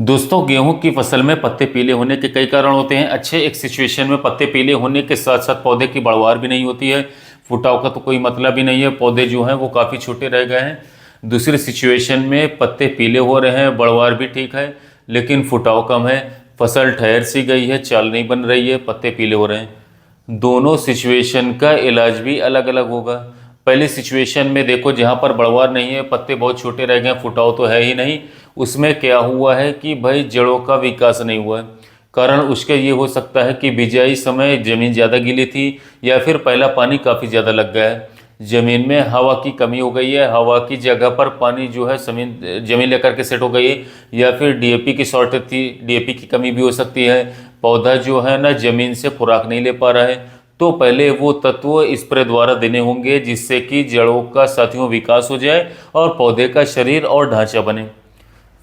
दोस्तों, गेहूं की फसल में पत्ते पीले होने के कई कारण होते हैं। अच्छे एक सिचुएशन में पत्ते पीले होने के साथ साथ पौधे की बढ़वार भी नहीं होती है। फुटाव का तो कोई मतलब ही नहीं है, पौधे जो हैं वो काफ़ी छोटे रह गए हैं। दूसरी सिचुएशन में पत्ते पीले हो रहे हैं, बढ़वार भी ठीक है लेकिन फुटाव कम है, फसल ठहर सी गई है, चाल नहीं बन रही है, पत्ते पीले हो रहे हैं। दोनों सिचुएशन का इलाज भी अलग अलग होगा। पहली सिचुएशन में देखो, जहाँ पर बढ़वार नहीं है, पत्ते बहुत छोटे रह गए, फुटाव तो है ही नहीं, उसमें क्या हुआ है कि भाई जड़ों का विकास नहीं हुआ है। कारण उसका ये हो सकता है कि बिजाई समय ज़मीन ज़्यादा गीली थी या फिर पहला पानी काफ़ी ज़्यादा लग गया है, ज़मीन में हवा की कमी हो गई है, हवा की जगह पर पानी जो है ज़मीन लेकर के सेट हो गई है, या फिर डीएपी की शॉर्टेज थी, डीएपी की कमी भी हो सकती है। पौधा जो है ना ज़मीन से खुराक नहीं ले पा रहा है, तो पहले वो तत्व स्प्रे द्वारा देने होंगे जिससे कि जड़ों का साथियों विकास हो जाए और पौधे का शरीर और ढांचा बने।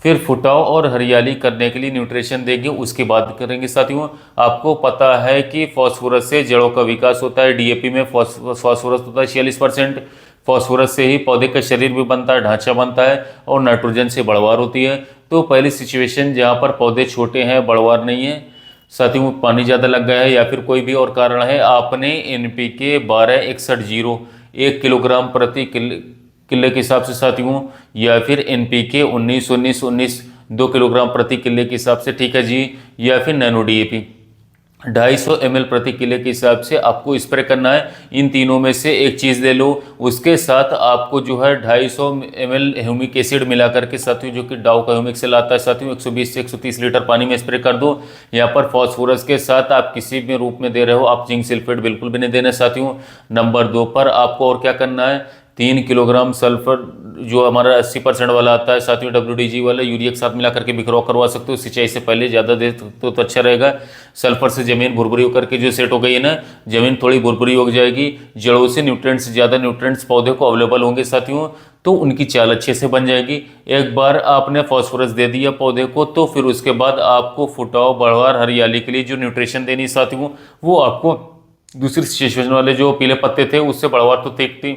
फिर फुटाव और हरियाली करने के लिए न्यूट्रिशन देंगे, उसकी बात करेंगे साथियों। आपको पता है कि फास्फोरस से जड़ों का विकास होता है, डीएपी में फास्फोरस होता है 46%। फास्फोरस से ही पौधे का शरीर भी बनता है, ढांचा बनता है, और नाइट्रोजन से बढ़वार होती है। तो पहली सिचुएशन जहाँ पर पौधे छोटे हैं, बढ़वार नहीं है, साथियों पानी ज़्यादा लग गया है या फिर कोई भी और कारण है, आपने NPK 1261 1 किलोग्राम प्रति किले के हिसाब से साथियों, या फिर NPK 19-19-19 2 किलोग्राम प्रति किले के हिसाब से, ठीक है जी, या फिर नैनो DAP 250 ml प्रति किले के हिसाब से आपको स्प्रे करना है। इन तीनों में से एक चीज़ ले लो, उसके साथ आपको जो है 250 ml ह्यूमिक एसिड मिला करके साथियों, जो कि डाव का ह्यूमिक सेल आता है साथियों, 120 से 130 लीटर पानी में स्प्रे कर दो। यहाँ पर फॉस्फोरस के साथ आप किसी भी रूप में दे रहे हो, आप जिंक सल्फेट बिल्कुल भी नहीं देना साथियों। नंबर 2 पर आपको और क्या करना है, 3 किलोग्राम सल्फर जो हमारा 80% वाला आता है साथियों, WDG वाला, यूरिया के साथ मिला करके बिखराव करवा सकते हो। सिंचाई से पहले ज़्यादा दे तो अच्छा रहेगा। सल्फर से ज़मीन भुरभुरी होकर के जो सेट हो गई है ना, ज़मीन थोड़ी भुरभुरी हो जाएगी, जड़ों से न्यूट्रिएंट्स, ज़्यादा न्यूट्रिएंट्स पौधे को अवेलेबल होंगे साथियों, तो उनकी चाल अच्छे से बन जाएगी। एक बार आपने फॉस्फोरस दे दिया पौधे को, तो फिर उसके बाद आपको फुटाव, बढ़वार, हरियाली के लिए जो न्यूट्रिशन देनी साथियों, वो आपको दूसरी सिचुएशन वाले जो पीले पत्ते थे उससे बढ़वार तो देखती,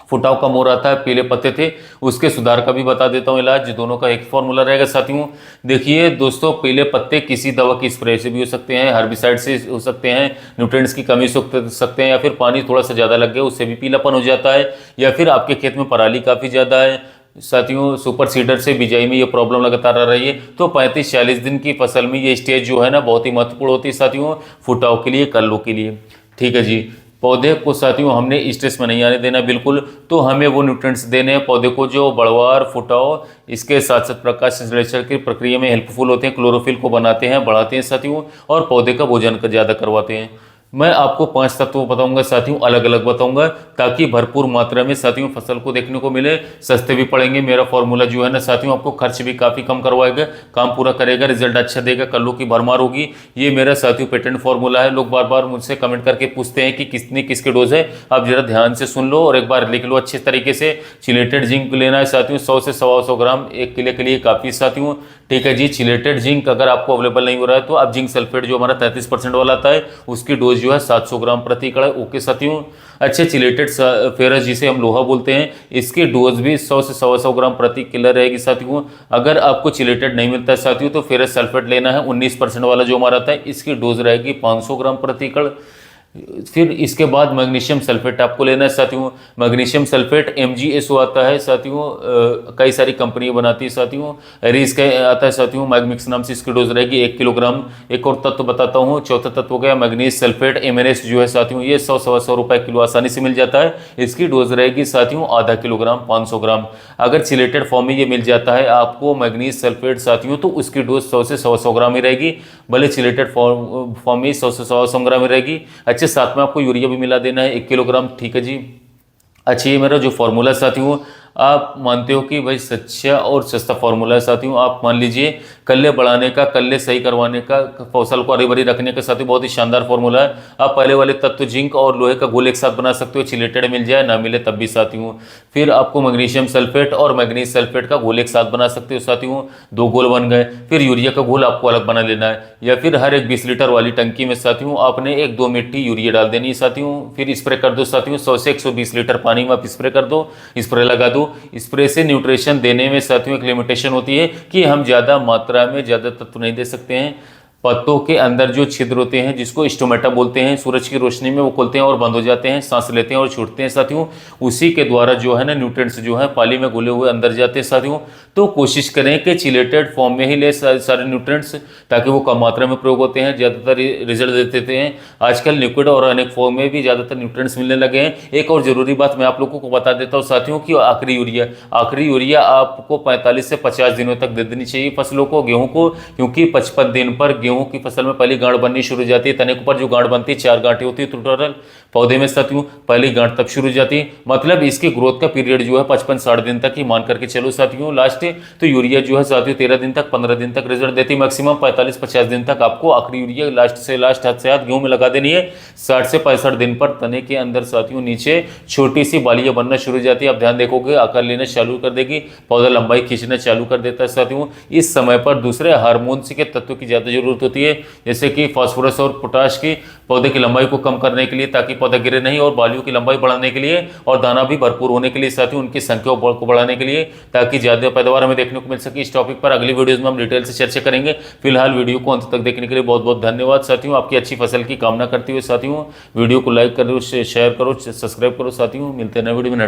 फुटाव कम हो रहा था, पीले पत्ते थे, उसके सुधार का भी बता देता हूँ इलाज। दोनों का एक फॉर्मूला रहेगा साथियों। देखिए दोस्तों, पीले पत्ते किसी दवा की स्प्रे से भी हो सकते हैं, हर्बिसाइड से हो सकते हैं, न्यूट्रिएंट्स की कमी से हो सकते हैं, या फिर पानी थोड़ा सा ज़्यादा लग गया उससे भी पीलापन हो जाता है, या फिर आपके खेत में पराली काफ़ी ज़्यादा है साथियों, सुपर सीडर से बिजाई में ये प्रॉब्लम लगातार आ रही है, तो 35-40 दिन की फसल में ये स्टेज जो है ना बहुत ही महत्वपूर्ण होती है साथियों, फुटाव के लिए, कल्लों के लिए, ठीक है जी। पौधे को साथियों हमने स्ट्रेस में नहीं आने देना बिल्कुल, तो हमें वो न्यूट्रिएंट्स देने हैं पौधे को जो बढ़वार, फुटाव, इसके साथ साथ प्रकाश संश्लेषण की प्रक्रिया में हेल्पफुल होते हैं, क्लोरोफिल को बनाते हैं, बढ़ाते हैं साथियों, और पौधे का भोजन का ज़्यादा करवाते हैं। मैं आपको 5 तत्व बताऊंगा साथियों, अलग अलग बताऊंगा, ताकि भरपूर मात्रा में साथियों फसल को देखने को मिले, सस्ते भी पड़ेंगे। मेरा फॉर्मूला जो है ना साथियों, आपको खर्च भी काफ़ी कम करवाएगा, काम पूरा करेगा, रिजल्ट अच्छा देगा, कल्लों की भरमार होगी। ये मेरा साथियों पेटेंट फॉर्मूला है। लोग बार बार मुझसे कमेंट करके पूछते हैं कि कितनी किसके डोज है, आप जरा ध्यान से सुन लो और एक बार लिख लो अच्छे तरीके से। चिलेटेड जिंक लेना है साथियों, 100 से 125 ग्राम 1 किलो के लिए काफ़ी साथियों, ठीक है जी। चिलेटेड जिंक अगर आपको अवेलेबल नहीं हो रहा है तो आप जिंक सल्फेट जो हमारा 33% वाला आता है, उसकी डोज जो है 700 ग्राम प्रति कड़ा, ओके साथियों। अच्छे चिलेटेड फेरस जिसे हम लोहा बोलते हैं, इसकी डोज भी 100 से 125 ग्राम प्रति किलो रहेगी साथियों। अगर आपको चिलेटेड नहीं मिलता है साथियों, तो फेरस सल्फेट लेना है, 19% वाला जो हमारा आता है, इसकी डोज रहेगी 500 ग्राम प्रति कड़। फिर इसके बाद मैग्नीशियम सल्फेट आपको लेना है साथियों। मैग्नीशियम सल्फेट MgSO आता है साथियों, कई सारी कंपनियां बनाती है साथियों। एरिस का आता है साथियों, मैगमिक्स नाम से इसकी डोज रहेगी 1 किलोग्राम। एक और तत्व बताता हूँ, चौथा तत्व हो गया मैग्नीज सल्फेट MnS जो है साथियों, ये 100-125 रुपये किलो आसानी से मिल जाता है। इसकी डोज रहेगी साथियों आधा किलोग्राम, 500 ग्राम। अगर चिलेटेड फॉर्म में ये मिल जाता है आपको मैग्नीज सल्फेट साथियों, तो उसकी डोज 100 से 125 ग्राम ही रहेगी, भले चिलेटेड फॉर्म में 100 से 125 ग्राम ही रहेगी। अच्छे साथ में आपको यूरिया भी मिला देना है 1 किलोग्राम, ठीक है जी। अच्छा, ये मेरा जो फॉर्मूला साथियों, आप मानते हो कि भाई सच्चा और सस्ता फॉर्मूला है साथियों। आप मान लीजिए कल्ले बढ़ाने का, कल्ले सही करवाने का, फसल को हरी भरी रखने का साथियों बहुत ही शानदार फॉर्मूला है। आप पहले वाले तत्व जिंक और लोहे का घोल एक साथ बना सकते हो, चिलेटेड मिल जाए ना मिले तब भी साथियों। फिर आपको मैग्नीशियम सल्फेट और मैग्नीज सल्फेट का घोल एक साथ बना सकते हो साथियों, 2 घोल बन गए। फिर यूरिया का घोल आपको अलग बना लेना है, या फिर हर एक 20 लीटर वाली टंकी में साथियों आपने 1-2 मिट्टी यूरिया डाल देनी है साथियों। फिर स्प्रे कर दो साथियों, 100 से 120 लीटर पानी में आप स्प्रे कर दो, स्प्रे लगा दो। दो। स्प्रे से न्यूट्रिशन देने में साथियों एक लिमिटेशन होती है कि हम ज़्यादा मात्रा में ज़्यादा तत्व नहीं दे सकते हैं। पत्तों के अंदर जो छिद्र होते हैं जिसको स्टोमेटा बोलते हैं, सूरज की रोशनी में वो खुलते हैं और बंद हो जाते हैं, सांस लेते हैं और छूटते हैं साथियों, उसी के द्वारा जो है ना न्यूट्रिएंट्स जो है पाली में घुले हुए अंदर जाते हैं साथियों। तो कोशिश करें कि चिलेटेड फॉर्म में ही ले सारे न्यूट्रिएंट्स, ताकि वो कम मात्रा में प्रयोग होते हैं, ज़्यादातर रिजल्ट देते हैं। आजकल लिक्विड और अनेक फॉर्म में भी ज़्यादातर न्यूट्रिएंट्स मिलने लगे हैं। एक और ज़रूरी बात मैं आप लोगों को बता देता हूँ साथियों कि आखिरी यूरिया आपको 45 से 50 दिनों तक दे देनी चाहिए फसलों को, गेहूँ को, क्योंकि 55 दिन पर गेहूं की फसल में पहली गांठ बननी शुरू हो जाती है। तने के ऊपर जो गांठ बनती है 4 गांठें होती है टोटल पौधे में साथियों, पहली गांठ तब शुरू हो जाती है। मतलब इसकी ग्रोथ का पीरियड जो है 55-60 दिन तक ही मान करके चलो साथियों लास्ट। तो यूरिया जो है साथियों 13 दिन तक 15 दिन तक रिजल्ट देती है, मैक्सिमम 45-50 दिन तक आपको आखिरी यूरिया लास्ट से लास्ट हाथ से हाथ गेहूं में लगा देनी है। 60 से 65 दिन पर तने के अंदर साथियों नीचे छोटी सी बालियां बनना शुरू हो जाती है। आप ध्यान देखोगे आकार लेना चालू कर देगी, पौधा लंबाई खींचना चालू कर देता है साथियों। इस समय पर दूसरे हार्मोन्स के तत्वों की ज्यादा जरूरत होती है, जैसे कि फास्फोरस और पोटाश की, पौधे की लंबाई को कम करने के लिए ताकि पौधा गिरे नहीं, और बालियों की लंबाई बढ़ाने के लिए, और दाना भी भरपूर होने के लिए साथियों, उनकी संख्या को बढ़ाने के लिए, ताकि ज्यादा पैदावार हमें देखने को मिल सके। इस टॉपिक पर अगली वीडियोस में हम डिटेल से चर्चा करेंगे। फिलहाल वीडियो को अंत तक देखने के लिए बहुत बहुत धन्यवाद साथियों। आपकी अच्छी फसल की कामना करते हुए साथियों वीडियो को लाइक करो, शेयर करो, सब्सक्राइब करो साथियों। मिलते हैं नए वीडियो में।